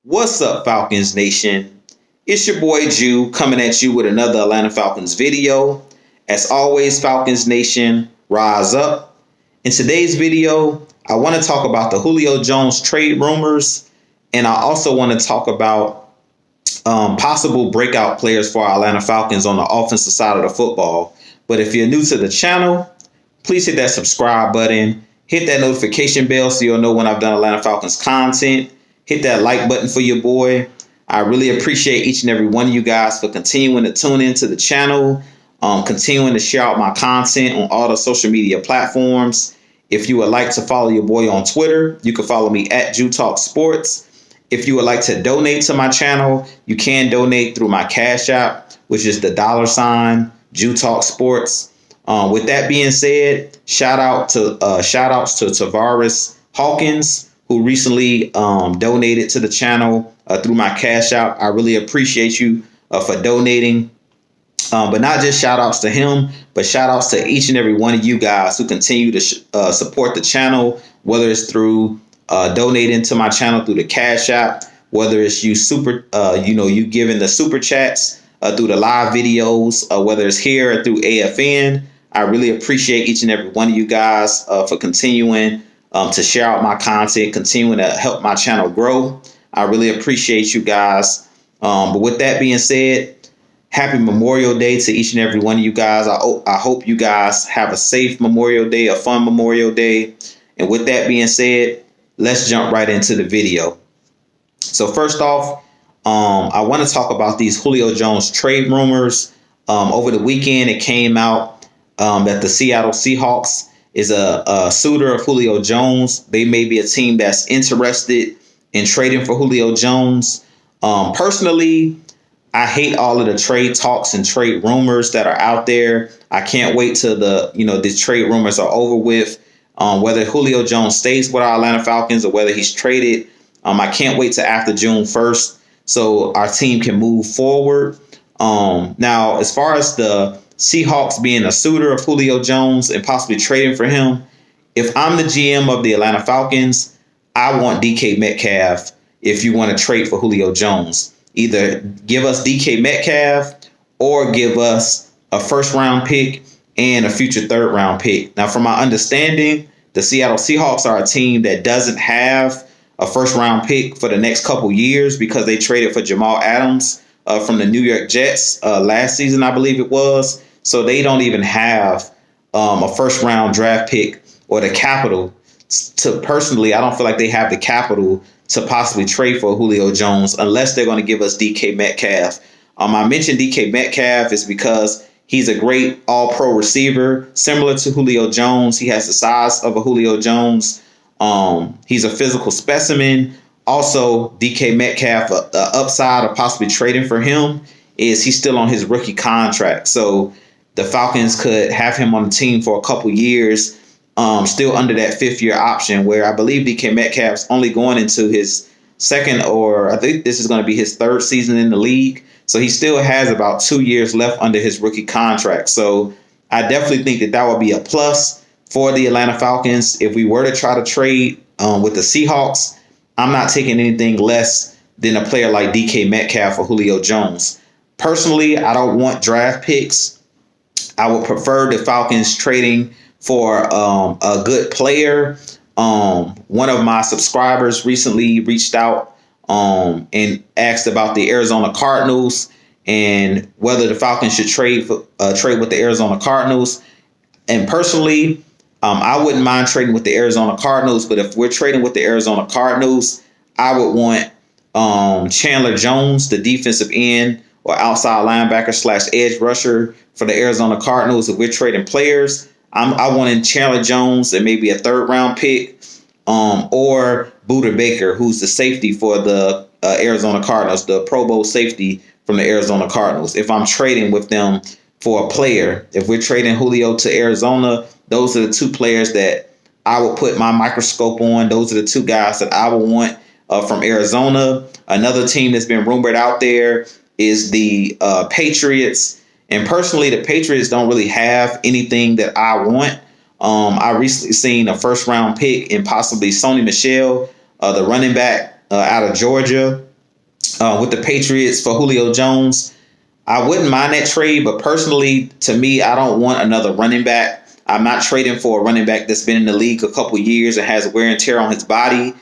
What's up, Falcons Nation? It's your boy Jew coming at you with another Atlanta Falcons video. As always, Falcons Nation, rise up. In today's video, I want to talk about the Julio Jones trade rumors, and I also want to talk about possible breakout players for our Atlanta Falcons on the offensive side of the football. But if you're new to the channel, please hit that subscribe button, hit that notification bell so you'll know when I've done Atlanta Falcons content. Hit that like button for your boy. I really appreciate each and every one of you guys for continuing to tune into the channel, continuing to share out my content on all the social media platforms. If you would like to follow your boy on Twitter, you can follow me at Jew Talk Sports. If you would like to donate to my channel, you can donate through my Cash App, which is the $ Jew Talk Sports. With that being said, shoutouts to Tavares Hawkins, who recently donated to the channel through my Cash App. I really appreciate you for donating. But not just shout outs to him, but shout outs to each and every one of you guys who continue to support the channel, whether it's through donating to my channel through the Cash App, whether it's you you giving the super chats through the live videos, whether it's here or through AFN. I really appreciate each and every one of you guys for continuing to share out my content, continuing to help my channel grow. I really appreciate you guys. But with that being said, happy Memorial Day to each and every one of you guys. I hope you guys have a safe Memorial Day, a fun Memorial Day. And with that being said, let's jump right into the video. So first off, I want to talk about these Julio Jones trade rumors. Over the weekend, it came out that the Seattle Seahawks is a suitor of Julio Jones. They may be a team that's interested in trading for Julio Jones. Personally, I hate all of the trade talks and trade rumors that are out there. I can't wait till these trade rumors are over with. Whether Julio Jones stays with our Atlanta Falcons or whether he's traded, I can't wait till after June 1st so our team can move forward. Now, as far as the Seahawks being a suitor of Julio Jones and possibly trading for him, if I'm the GM of the Atlanta Falcons, I want DK Metcalf if you want to trade for Julio Jones. Either give us DK Metcalf or give us a first-round pick and a future third-round pick. Now, from my understanding, the Seattle Seahawks are a team that doesn't have a first-round pick for the next couple years because they traded for Jamal Adams from the New York Jets last season, I believe it was. So they don't even have a first-round draft pick or the capital personally, I don't feel like they have the capital to possibly trade for Julio Jones unless they're going to give us DK Metcalf. I mentioned DK Metcalf is because he's a great all-pro receiver, similar to Julio Jones. He has the size of a Julio Jones. He's a physical specimen. Also, DK Metcalf, the upside of possibly trading for him is he's still on his rookie contract. So the Falcons could have him on the team for a couple years, still under that fifth-year option, where I believe DK Metcalf's only going into his second, or I think this is going to be his third season in the league. So he still has about 2 years left under his rookie contract. So I definitely think that would be a plus for the Atlanta Falcons. If we were to try to trade with the Seahawks, I'm not taking anything less than a player like DK Metcalf or Julio Jones. Personally, I don't want draft picks. I would prefer the Falcons trading for a good player. One of my subscribers recently reached out and asked about the Arizona Cardinals and whether the Falcons should trade with the Arizona Cardinals. And personally, I wouldn't mind trading with the Arizona Cardinals, but if we're trading with the Arizona Cardinals, I would want Chandler Jones, the defensive end or outside linebacker / edge rusher for the Arizona Cardinals. If we're trading players, I wanted Chandler Jones and maybe a third-round pick, or Buda Baker, who's the safety for the Arizona Cardinals, the Pro Bowl safety from the Arizona Cardinals. If I'm trading with them for a player, if we're trading Julio to Arizona, those are the two players that I will put my microscope on. Those are the two guys that I would want from Arizona. Another team that's been rumored out there is the Patriots. And personally, the Patriots don't really have anything that I want. I recently seen a first-round pick in possibly Sony Michel, the running back out of Georgia. with the Patriots for Julio Jones. I wouldn't mind that trade, but personally, to me, I don't want another running back. I'm not trading for a running back that's been in the league a couple years and has wear and tear on his body.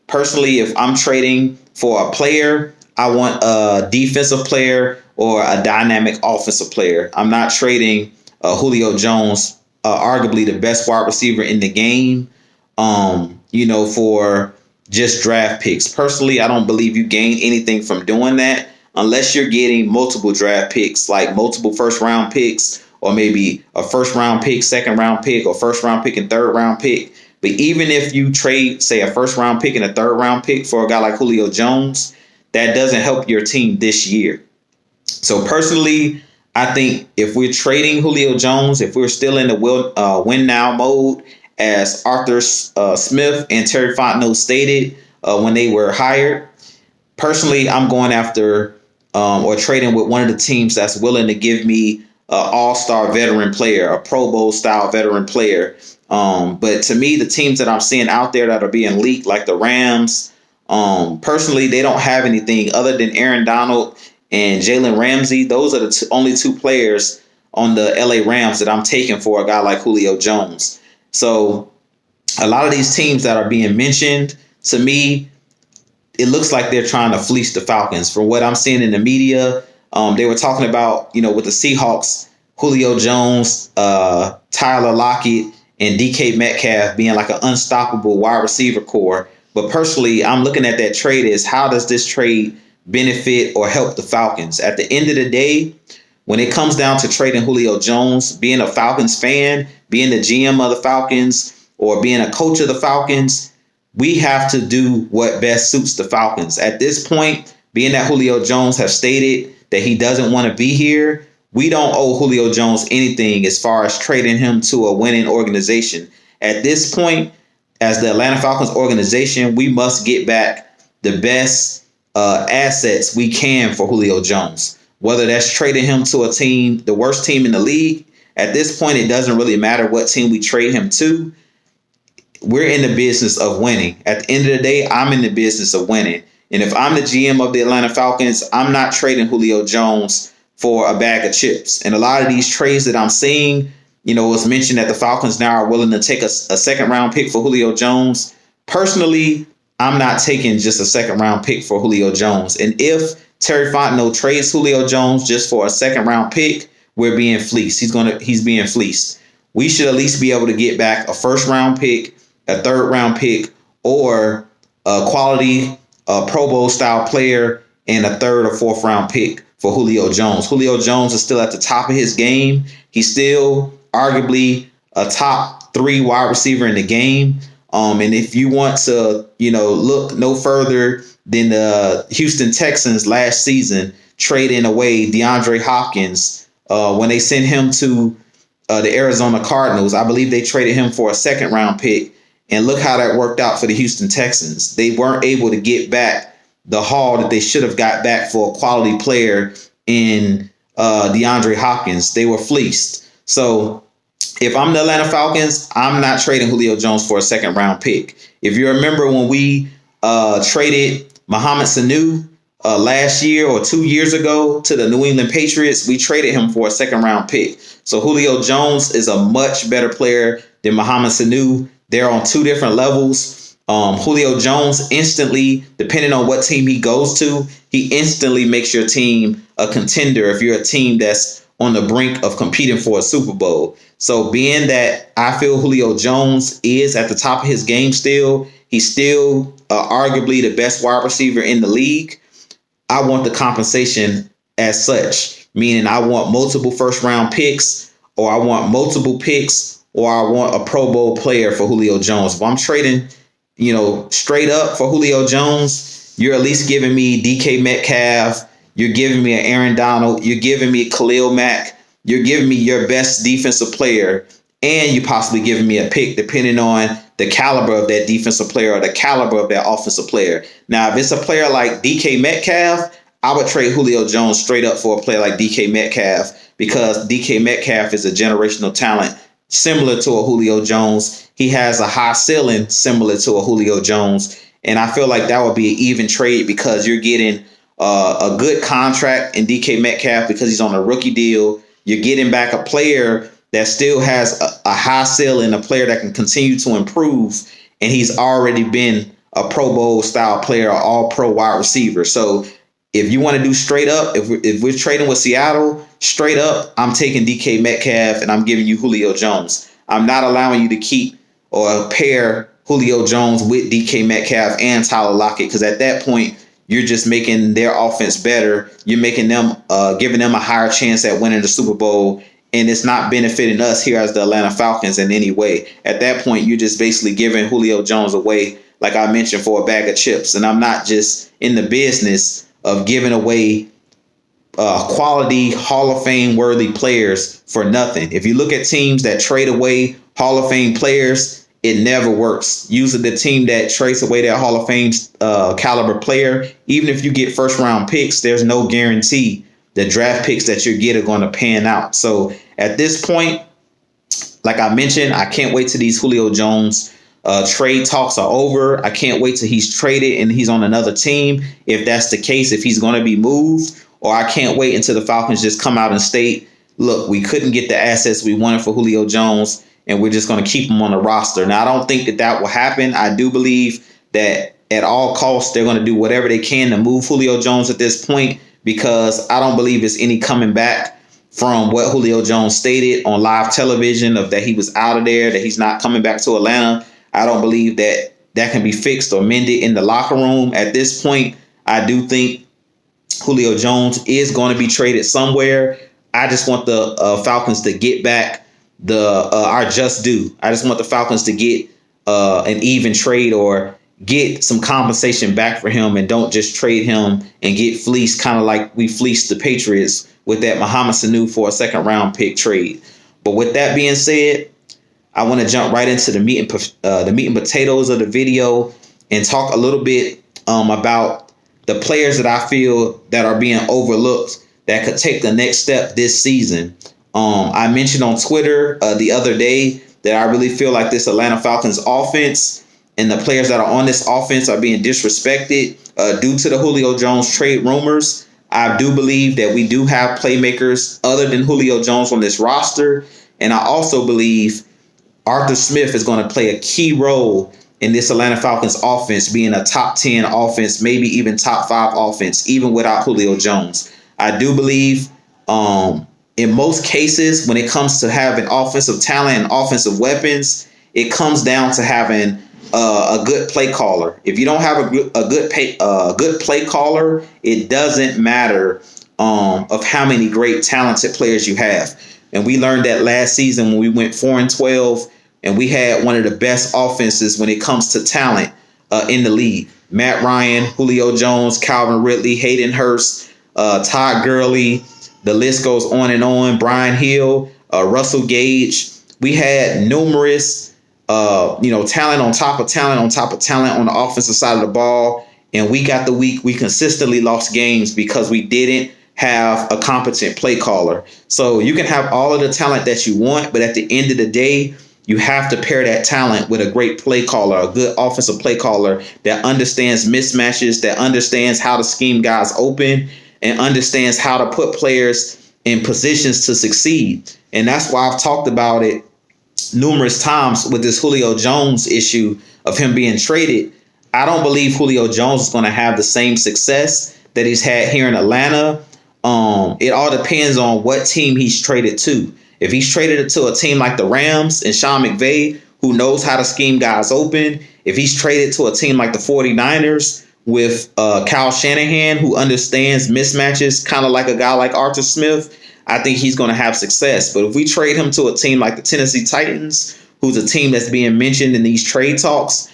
Personally, if I'm trading for a player, I want a defensive player or a dynamic offensive player. I'm not trading Julio Jones, arguably the best wide receiver in the game, for just draft picks. Personally, I don't believe you gain anything from doing that unless you're getting multiple draft picks, like multiple first round picks, or maybe a first round pick, second round pick, or first round pick and third round pick. But even if you trade, say, a first round pick and a third round pick for a guy like Julio Jones, that doesn't help your team this year. So personally, I think if we're trading Julio Jones, if we're still in the win now mode, as Arthur Smith and Terry Fontenot stated when they were hired, personally, I'm going after or trading with one of the teams that's willing to give me an all-star veteran player, a Pro Bowl style veteran player. But to me, the teams that I'm seeing out there that are being leaked, like the Rams, personally, they don't have anything other than Aaron Donald and Jalen Ramsey. Those are the only two players on the LA Rams that I'm taking for a guy like Julio Jones. So a lot of these teams that are being mentioned, to me, it looks like they're trying to fleece the Falcons. From what I'm seeing in the media, they were talking about, with the Seahawks, Julio Jones, Tyler Lockett, and DK Metcalf being like an unstoppable wide receiver core. But personally, I'm looking at that trade as, how does this trade benefit or help the Falcons? At the end of the day, when it comes down to trading Julio Jones, being a Falcons fan, being the GM of the Falcons, or being a coach of the Falcons, we have to do what best suits the Falcons. At this point, being that Julio Jones has stated that he doesn't want to be here, we don't owe Julio Jones anything as far as trading him to a winning organization. At this point, as the Atlanta Falcons organization, we must get back the best assets we can for Julio Jones. Whether that's trading him to a team, the worst team in the league, at this point, it doesn't really matter what team we trade him to. We're in the business of winning. At the end of the day, I'm in the business of winning. And if I'm the GM of the Atlanta Falcons, I'm not trading Julio Jones for a bag of chips. And a lot of these trades that I'm seeing, it's mentioned that the Falcons now are willing to take a second round pick for Julio Jones. Personally, I'm not taking just a second round pick for Julio Jones. And if Terry Fontenot trades Julio Jones just for a second round pick, we're being fleeced. He's being fleeced. We should at least be able to get back a first round pick, a third round pick, or a quality Pro Bowl style player and a third or fourth round pick for Julio Jones. Julio Jones is still at the top of his game. He's still arguably a top 3 wide receiver in the game. And if you want to, look no further than the Houston Texans last season trading away DeAndre Hopkins when they sent him to the Arizona Cardinals, I believe they traded him for a second round pick. And look how that worked out for the Houston Texans. They weren't able to get back the haul that they should have got back for a quality player in DeAndre Hopkins. They were fleeced. So if I'm the Atlanta Falcons, I'm not trading Julio Jones for a second round pick. If you remember when we traded Mohamed Sanu last year or 2 years ago to the New England Patriots, we traded him for a second round pick. So Julio Jones is a much better player than Mohamed Sanu. They're on 2 different levels. Julio Jones instantly, depending on what team he goes to, he instantly makes your team a contender if you're a team that's on the brink of competing for a Super Bowl. So being that I feel Julio Jones is at the top of his game still, he's still arguably the best wide receiver in the league, I want the compensation as such, meaning I want multiple first round picks, or I want multiple picks, or I want a Pro Bowl player for Julio Jones. If I'm trading, straight up for Julio Jones, you're at least giving me DK Metcalf, you're giving me an Aaron Donald, you're giving me Khalil Mack, you're giving me your best defensive player, and you possibly giving me a pick depending on the caliber of that defensive player or the caliber of that offensive player. Now, if it's a player like DK Metcalf, I would trade Julio Jones straight up for a player like DK Metcalf, because DK Metcalf is a generational talent similar to a Julio Jones. He has a high ceiling similar to a Julio Jones. And I feel like that would be an even trade, because you're getting a good contract in DK Metcalf because he's on a rookie deal. You're getting back a player that still has a high ceiling, a player that can continue to improve, and he's already been a Pro Bowl style player, all pro wide receiver. So if you want to do straight up, if we're trading with Seattle, straight up, I'm taking DK Metcalf and I'm giving you Julio Jones. I'm not allowing you to keep or pair Julio Jones with DK Metcalf and Tyler Lockett, because at that point, you're just making their offense better. You're making them, giving them a higher chance at winning the Super Bowl, and it's not benefiting us here as the Atlanta Falcons in any way. At that point, you're just basically giving Julio Jones away, like I mentioned, for a bag of chips. And I'm not just in the business of giving away quality Hall of Fame worthy players for nothing. If you look at teams that trade away Hall of Fame players, it never works. Usually the team that trades away that Hall of Fame caliber player, even if you get first round picks, there's no guarantee the draft picks that you get are going to pan out. So at this point, like I mentioned, I can't wait till these Julio Jones trade talks are over. I can't wait till he's traded and he's on another team, if that's the case, if he's going to be moved. Or I can't wait until the Falcons just come out and state, look, we couldn't get the assets we wanted for Julio Jones, and we're just going to keep him on the roster. Now, I don't think that will happen. I do believe that at all costs, they're going to do whatever they can to move Julio Jones at this point, because I don't believe it's any coming back from what Julio Jones stated on live television of that he was out of there, that he's not coming back to Atlanta. I don't believe that can be fixed or mended in the locker room. At this point, I do think Julio Jones is going to be traded somewhere. I just want the Falcons to get back our just due. I just want the Falcons to get an even trade or get some compensation back for him, and don't just trade him and get fleeced, kind of like we fleeced the Patriots with that Mohamed Sanu for a second round pick trade. But with that being said, I want to jump right into the meat and potatoes of the video and talk a little bit about the players that I feel that are being overlooked that could take the next step this season. I mentioned on Twitter the other day that I really feel like this Atlanta Falcons offense and the players that are on this offense are being disrespected due to the Julio Jones trade rumors. I do believe that we do have playmakers other than Julio Jones on this roster. And I also believe Arthur Smith is going to play a key role in this Atlanta Falcons offense being a top 10 offense, maybe even top 5 offense, even without Julio Jones. I do believe in most cases, when it comes to having offensive talent and offensive weapons, it comes down to having a good play caller. If you don't have a good play caller, it doesn't matter of how many great talented players you have. And we learned that last season when we went 4-12, and we had one of the best offenses when it comes to talent in the league. Matt Ryan, Julio Jones, Calvin Ridley, Hayden Hurst, Todd Gurley. The list goes on and on. Brian Hill, Russell Gage. We had numerous, talent on top of talent on top of talent on the offensive side of the ball. And week after week, we consistently lost games because we didn't have a competent play caller. So you can have all of the talent that you want, but at the end of the day, you have to pair that talent with a great play caller, a good offensive play caller that understands mismatches, that understands how to scheme guys open, and understands how to put players in positions to succeed. And that's why I've talked about it numerous times with this Julio Jones issue of him being traded. I don't believe Julio Jones is going to have the same success that he's had here in Atlanta. It all depends on what team he's traded to. If he's traded to a team like the Rams and Sean McVay, who knows how to scheme guys open, if he's traded to a team like the 49ers with Kyle Shanahan, who understands mismatches, kind of like a guy like Arthur Smith, I think he's going to have success. But if we trade him to a team like the Tennessee Titans, who's a team that's being mentioned in these trade talks,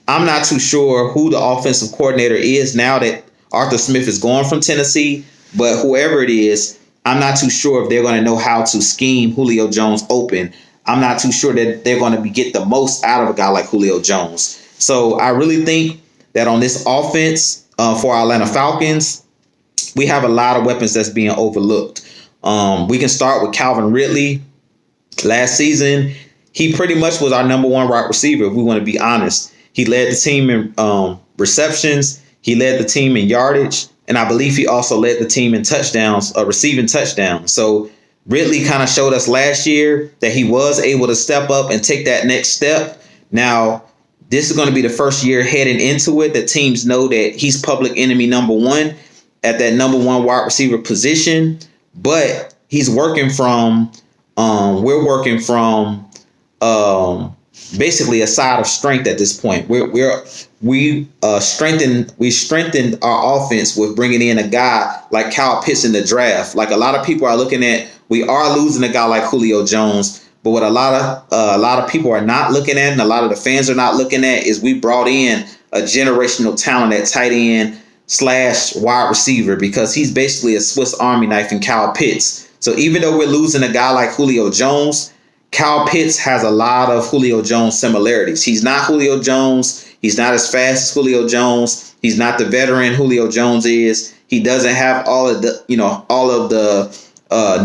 I'm not too sure who the offensive coordinator is now that Arthur Smith is gone from Tennessee. But whoever it is, I'm not too sure if they're going to know how to scheme Julio Jones open. I'm not too sure that they're going to get the most out of a guy like Julio Jones. So I really think that on this offense for our Atlanta Falcons, we have a lot of weapons that's being overlooked. We can start with Calvin Ridley. Last season, he pretty much was our number one wide receiver, if we want to be honest. He led the team in receptions. He led the team in yardage. And I believe he also led the team in touchdowns, receiving touchdowns. So Ridley kind of showed us last year that he was able to step up and take that next step. Now, this is going to be the first year heading into it that teams know that he's public enemy number one at that number one wide receiver position. But he's working from, we're working from basically a side of strength at this point. We strengthened our offense with bringing in a guy like Kyle Pitts in the draft. Like a lot of people are looking at, we are losing a guy like Julio Jones, but what a lot of people are not looking at, and a lot of the fans are not looking at, is we brought in a generational talent at tight end / wide receiver, because he's basically a Swiss Army knife in Kyle Pitts. So even though we're losing a guy like Julio Jones, Kyle Pitts has a lot of Julio Jones similarities. He's not Julio Jones. He's not as fast as Julio Jones. He's not the veteran Julio Jones is. He doesn't have all of the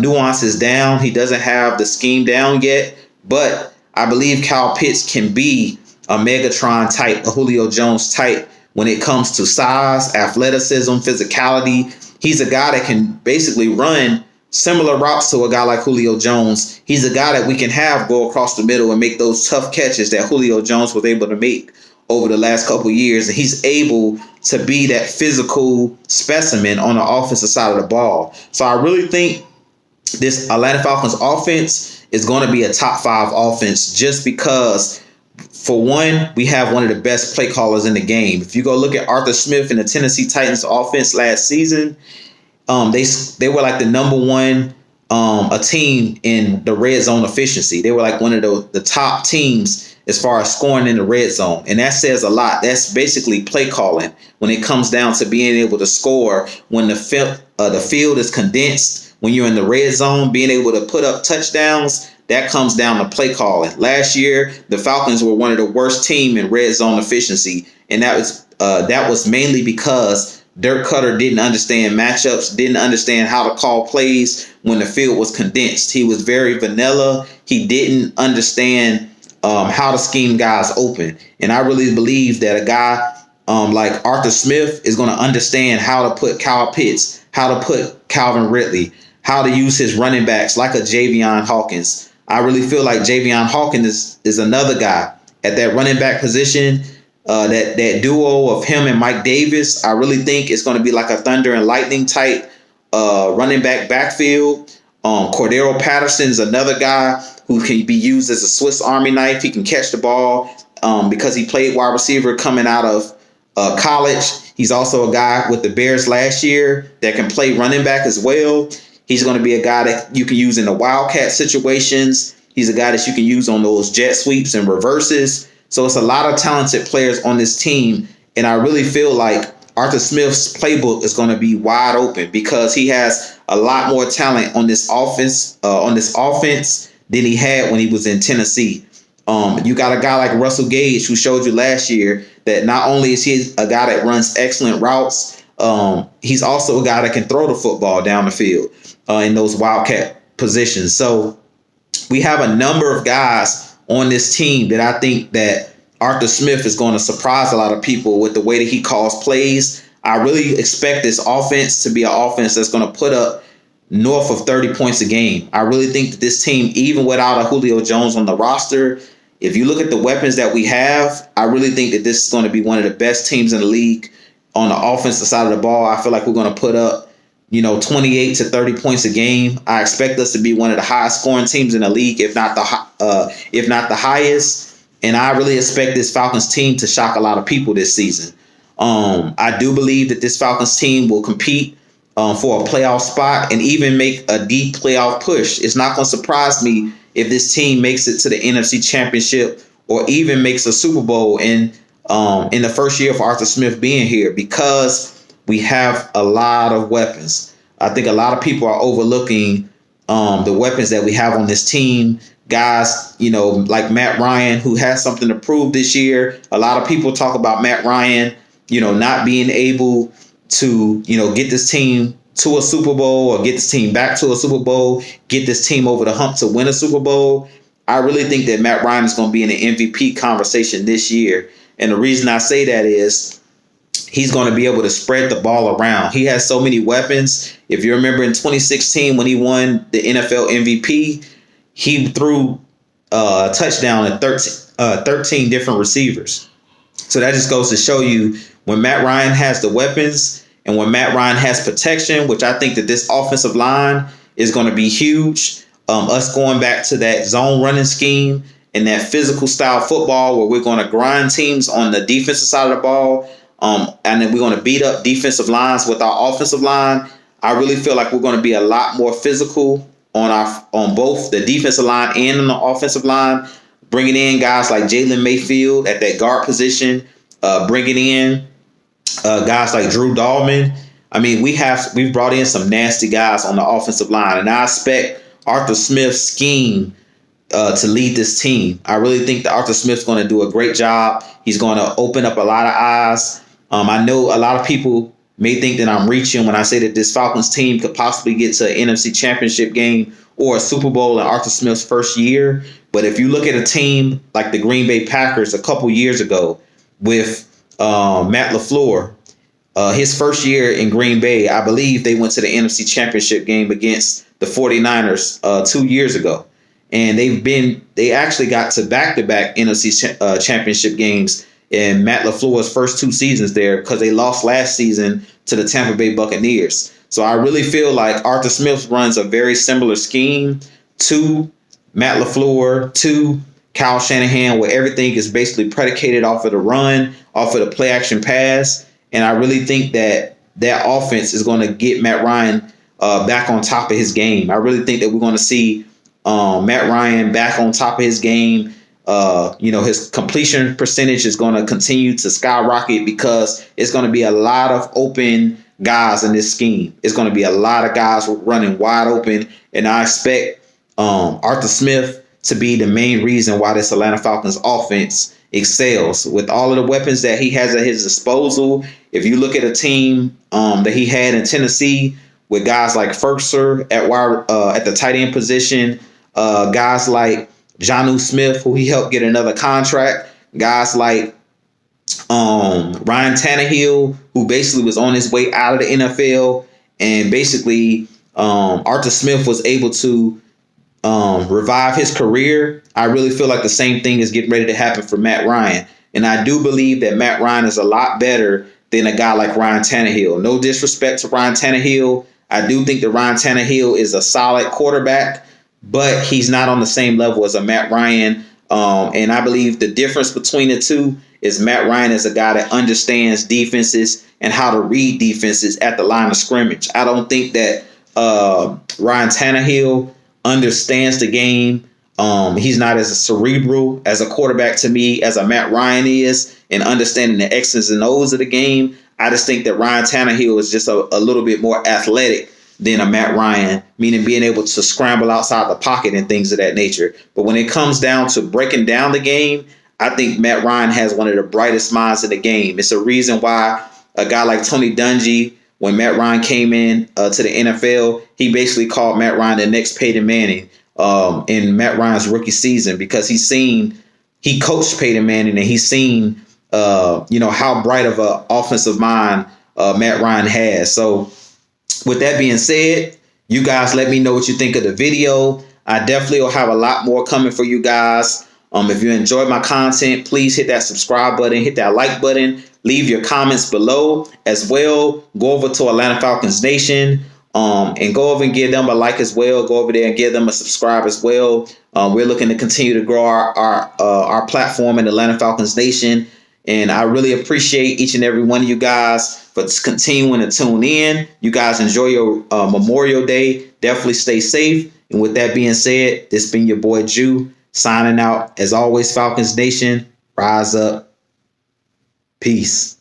nuances down. He doesn't have the scheme down yet. But I believe Kyle Pitts can be a Megatron type, a Julio Jones type when it comes to size, athleticism, physicality. He's a guy that can basically run similar routes to a guy like Julio Jones. He's a guy that we can have go across the middle and make those tough catches that Julio Jones was able to make over the last couple of years. And he's able to be that physical specimen on the offensive side of the ball. So I really think this Atlanta Falcons offense is going to be a top 5 offense, just because, for one, we have one of the best play callers in the game. If you go look at Arthur Smith and the Tennessee Titans offense last season, they were like the number one a team in the red zone efficiency. They were like one of the top teams as far as scoring in the red zone. And that says a lot. That's basically play calling when it comes down to being able to score when the field is condensed. When you're in the red zone, being able to put up touchdowns, that comes down to play calling. Last year, the Falcons were one of the worst team in red zone efficiency. And that was mainly because Dirk Cutter didn't understand matchups, didn't understand how to call plays when the field was condensed. He was very vanilla. He didn't understand how to scheme guys open. And I really believe that a guy like Arthur Smith is going to understand how to put Kyle Pitts, how to put Calvin Ridley, how to use his running backs like a Javion Hawkins. I really feel like Javion Hawkins is another guy at that running back position. That duo of him and Mike Davis, I really think it's going to be like a thunder and lightning type running backfield. Cordero Patterson is another guy who can be used as a Swiss Army knife. He can catch the ball because he played wide receiver coming out of college. He's also a guy with the Bears last year that can play running back as well. He's going to be a guy that you can use in the wildcat situations. He's a guy that you can use on those jet sweeps and reverses. So it's a lot of talented players on this team. And I really feel like Arthur Smith's playbook is going to be wide open because he has a lot more talent on this offense than he had when he was in Tennessee. You got a guy like Russell Gage, who showed you last year that not only is he a guy that runs excellent routes, he's also a guy that can throw the football down the field in those wildcat positions. So we have a number of guys on this team that I think that Arthur Smith is going to surprise a lot of people with the way that he calls plays. I really expect this offense to be an offense that's going to put up north of 30 points a game. I really think that this team, even without a Julio Jones on the roster, if you look at the weapons that we have, I really think that this is going to be one of the best teams in the league on the offensive side of the ball. I feel like we're going to put up 28 to 30 points a game. I expect us to be one of the highest scoring teams in the league, if not the highest. And I really expect this Falcons team to shock a lot of people this season. I do believe that this Falcons team will compete for a playoff spot and even make a deep playoff push. It's not going to surprise me if this team makes it to the NFC Championship or even makes a Super Bowl in the first year of Arthur Smith being here, because we have a lot of weapons. I think a lot of people are overlooking the weapons that we have on this team. Guys, like Matt Ryan, who has something to prove this year. A lot of people talk about Matt Ryan, not being able to, get this team to a Super Bowl or get this team back to a Super Bowl, get this team over the hump to win a Super Bowl. I really think that Matt Ryan is going to be in the MVP conversation this year. And the reason I say that is he's going to be able to spread the ball around. He has so many weapons. If you remember in 2016 when he won the NFL MVP, he threw a touchdown at 13 different receivers. So that just goes to show you when Matt Ryan has the weapons and when Matt Ryan has protection, which I think that this offensive line is going to be huge. Us going back to that zone running scheme and that physical style football where we're going to grind teams on the defensive side of the ball. And then we're going to beat up defensive lines with our offensive line. I really feel like we're going to be a lot more physical on both the defensive line and on the offensive line, bringing in guys like Jalen Mayfield at that guard position, bringing in guys like Drew Dahlman. I mean, we've brought in some nasty guys on the offensive line, and I expect Arthur Smith's scheme to lead this team. I really think that Arthur Smith's going to do a great job. He's going to open up a lot of eyes. I know a lot of people may think that I'm reaching when I say that this Falcons team could possibly get to an NFC Championship game or a Super Bowl in Arthur Smith's first year. But if you look at a team like the Green Bay Packers a couple years ago with Matt LaFleur, his first year in Green Bay, I believe they went to the NFC Championship game against the 49ers 2 years ago. And they actually got to back-to-back NFC Championship games in Matt LaFleur's first 2 seasons there because they lost last season to the Tampa Bay Buccaneers. So I really feel like Arthur Smith runs a very similar scheme to Matt LaFleur, to Kyle Shanahan, where everything is basically predicated off of the run, off of the play action pass. And I really think that offense is going to get Matt Ryan back on top of his game. I really think that we're going to see Matt Ryan back on top of his game. His completion percentage is going to continue to skyrocket because it's going to be a lot of open guys in this scheme. It's going to be a lot of guys running wide open. And I expect Arthur Smith to be the main reason why this Atlanta Falcons offense excels with all of the weapons that he has at his disposal. If you look at a team that he had in Tennessee with guys like Ferkser at the tight end position, guys like Jonnu Smith, who he helped get another contract, guys like Ryan Tannehill, who basically was on his way out of the NFL, and basically Arthur Smith was able to revive his career. I really feel like the same thing is getting ready to happen for Matt Ryan. And I do believe that Matt Ryan is a lot better than a guy like Ryan Tannehill. No disrespect to Ryan Tannehill. I do think that Ryan Tannehill is a solid quarterback, but he's not on the same level as a Matt Ryan. And I believe the difference between the two is Matt Ryan is a guy that understands defenses and how to read defenses at the line of scrimmage. I don't think that Ryan Tannehill understands the game. He's not as cerebral as a quarterback to me as a Matt Ryan is in understanding the X's and O's of the game. I just think that Ryan Tannehill is just a little bit more athletic than a Matt Ryan, meaning being able to scramble outside the pocket and things of that nature. But when it comes down to breaking down the game, I think Matt Ryan has one of the brightest minds in the game. It's a reason why a guy like Tony Dungy, when Matt Ryan came in to the NFL, he basically called Matt Ryan the next Peyton Manning in Matt Ryan's rookie season because he coached Peyton Manning and he's seen how bright of an offensive mind Matt Ryan has. So with that being said, you guys let me know what you think of the video. I definitely will have a lot more coming for you guys. If you enjoyed my content, please hit that subscribe button, hit that like button, leave your comments below as well. Go over to Atlanta Falcons Nation and go over and give them a like as well. Go over there and give them a subscribe as well. We're looking to continue to grow our platform in Atlanta Falcons Nation. And I really appreciate each and every one of you guys for continuing to tune in. You guys enjoy your Memorial Day. Definitely stay safe. And with that being said, this been your boy Jew signing out. As always, Falcons Nation, rise up. Peace.